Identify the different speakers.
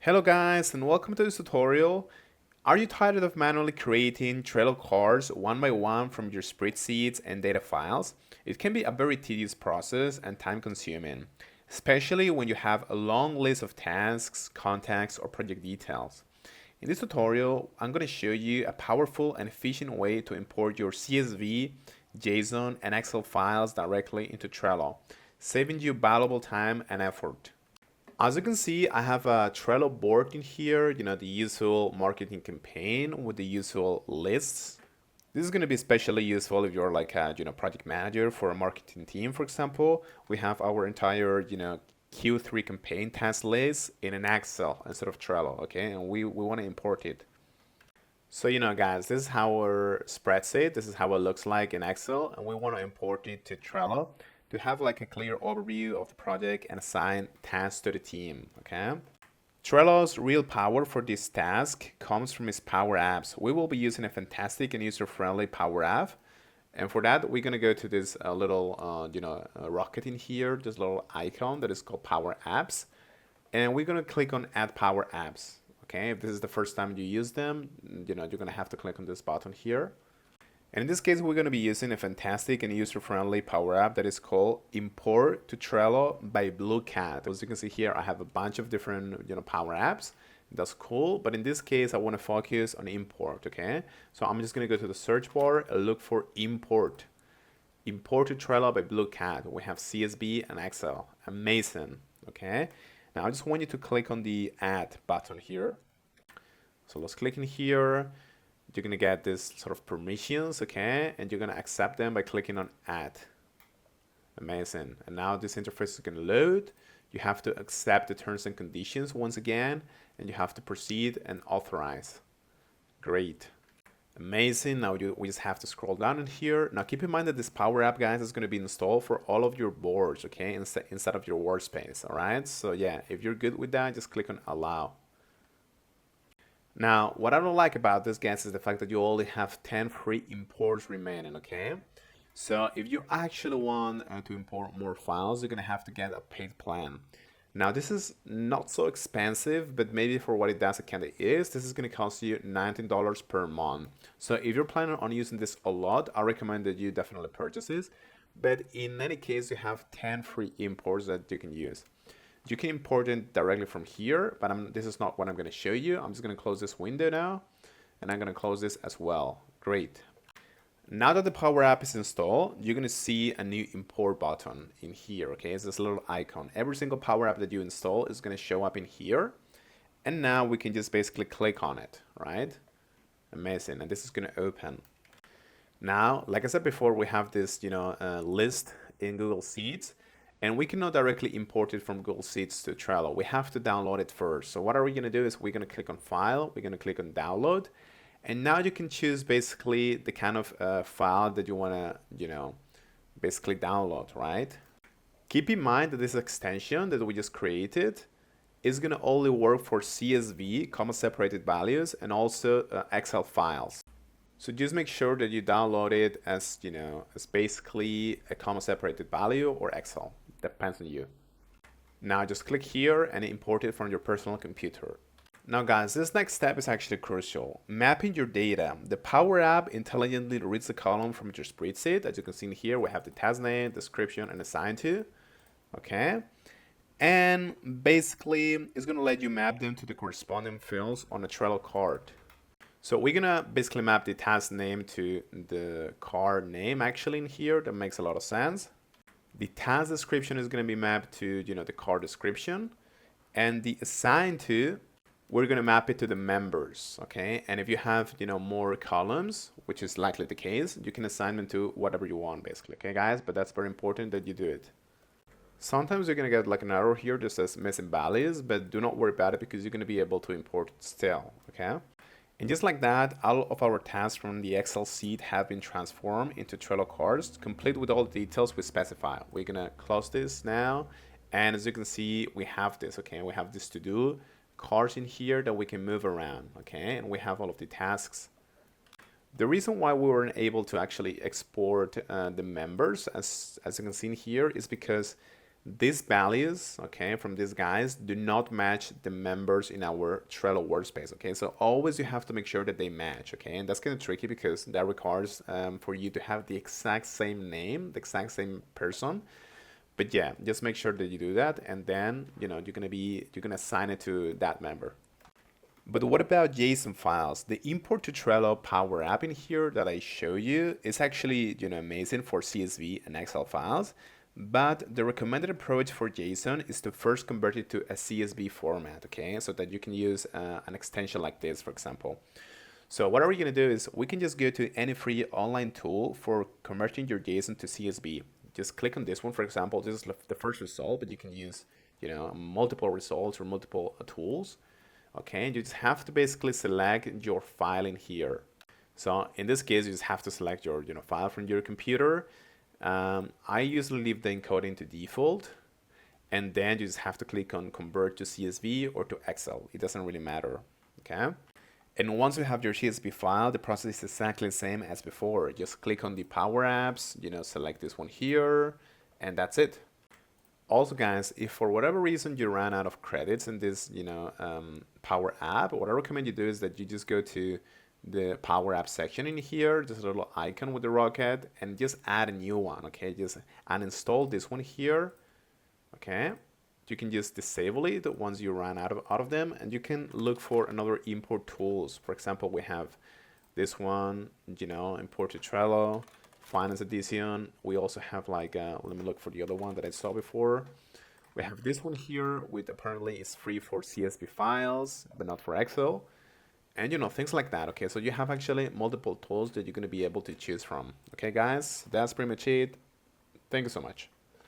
Speaker 1: Hello guys and welcome to this tutorial. Are you tired of manually creating Trello cards one by one from your spreadsheets and data files? It can be a very tedious process and time consuming, especially when you have a long list of tasks, contacts, or project details. In this tutorial, I'm going to show you a powerful and efficient way to import your CSV, JSON, and Excel files directly into Trello, saving you valuable time and effort. As you can see, I have a Trello board in here, the usual marketing campaign with the usual lists. This is going to be especially useful if you're like a, project manager for a marketing team, for example. We have our entire, Q3 campaign task list in an Excel instead of Trello, okay? And we want to import it. So, guys, this is our spreadsheet. This is how it looks like in Excel, and we want to import it to Trello to have like a clear overview of the project and assign tasks to the team, okay? Trello's real power for this task comes from its Power Apps. We will be using a fantastic and user-friendly Power App. And for that, we're going to go to this little, rocket in here, this little icon that is called Power Apps. And we're going to click on Add Power Apps. Okay, if this is the first time you use them, you're going to have to click on this button here. And in this case, we're going to be using a fantastic and user-friendly Power App that is called Import to Trello by Blue Cat. As you can see here, I have a bunch of different, Power Apps. That's cool, but in this case, I want to focus on import, okay? So I'm just going to go to the search bar and look for import. Import to Trello by Blue Cat. We have CSV and Excel. Amazing, okay? Now I just want you to click on the Add button here. So let's click in here. You're going to get this sort of permissions, okay? And you're going to accept them by clicking on Add. Amazing. And now this interface is going to load. You have to accept the terms and conditions once again, and you have to proceed and authorize. Great. Amazing. Now we just have to scroll down in here. Now keep in mind that this Power App, guys, is going to be installed for all of your boards, okay? Inside of your workspace, all right? So yeah, if you're good with that, just click on Allow. Now, what I don't like about this, guys, is the fact that you only have 10 free imports remaining, okay? So if you actually want to import more files, you're going to have to get a paid plan. Now, this is not so expensive, but maybe for what it does, it kind of is. This is going to cost you $19 per month. So if you're planning on using this a lot, I recommend that you definitely purchase this. But in any case, you have 10 free imports that you can use. You can import it directly from here, but this is not what I'm going to show you. I'm just going to close this window now, and I'm going to close this as well. Great. Now that the Power App is installed, you're going to see a new import button in here, okay? It's this little icon. Every single Power App that you install is going to show up in here, and now we can just basically click on it, right? Amazing, and this is going to open. Now, like I said before, we have this, list in Google Sheets. And we cannot directly import it from Google Sheets to Trello. We have to download it first. So what are we going to do is we're going to click on File. We're going to click on Download. And now you can choose basically the kind of file that you want to, basically download, right? Keep in mind that this extension that we just created is going to only work for CSV, comma separated values, and also Excel files. So just make sure that you download it as, as basically a comma separated value or Excel. Depends on you. Now just click here and import it from your personal computer. Now guys, this next step is actually crucial. Mapping your data. The Power App intelligently reads the column from your spreadsheet. As you can see in here, we have the task name, description, and assign to. Okay. And basically, it's going to let you map them to the corresponding fields on a Trello card. So we're gonna basically map the task name to the card name actually in here. That makes a lot of sense. The task description is gonna be mapped to, the card description. And the assign to, we're gonna map it to the members, okay? And if you have, more columns, which is likely the case, you can assign them to whatever you want basically, okay guys? But that's very important that you do it. Sometimes you're gonna get like an error here that says missing values, but do not worry about it because you're gonna be able to import it still, okay? And just like that, all of our tasks from the Excel sheet have been transformed into Trello cards, complete with all the details we specify. We're gonna close this now, and as you can see, we have this, okay? We have this to-do cards in here that we can move around, okay? And we have all of the tasks. The reason why we weren't able to actually export the members, as you can see in here, is because these values, okay, from these guys do not match the members in our Trello workspace, okay? So always you have to make sure that they match, okay? And that's kind of tricky because that requires for you to have the exact same name, the exact same person. But yeah, just make sure that you do that, and then you're gonna assign it to that member. But what about JSON files? The import to Trello Power App in here that I show you is actually amazing for CSV and Excel files. But the recommended approach for JSON is to first convert it to a CSV format, okay? So that you can use an extension like this, for example. So what are we gonna do is we can just go to any free online tool for converting your JSON to CSV. Just click on this one, for example. This is the first result, but you can use multiple results or multiple tools. Okay, you just have to basically select your file in here. So in this case, you just have to select your file from your computer. I usually leave the encoding to default, and then you just have to click on convert to CSV or to Excel. It doesn't really matter. Okay. And once you have your CSV file, the process is exactly the same as before. Just click on the Power Apps, select this one here, and that's it. Also, guys, if for whatever reason you ran out of credits in this, Power App, what I recommend you do is that you just go to the Power App section in here, just a little icon with the rocket, and just add a new one, okay? Just uninstall this one here, okay? You can just disable it once you run out of them, and you can look for another import tools. For example, we have this one, import to Trello, Finance Edition. We also have like, let me look for the other one that I saw before. We have this one here, which apparently is free for CSV files, but not for Excel. And things like that, okay? So you have actually multiple tools that you're gonna be able to choose from. Okay, guys, that's pretty much it. Thank you so much.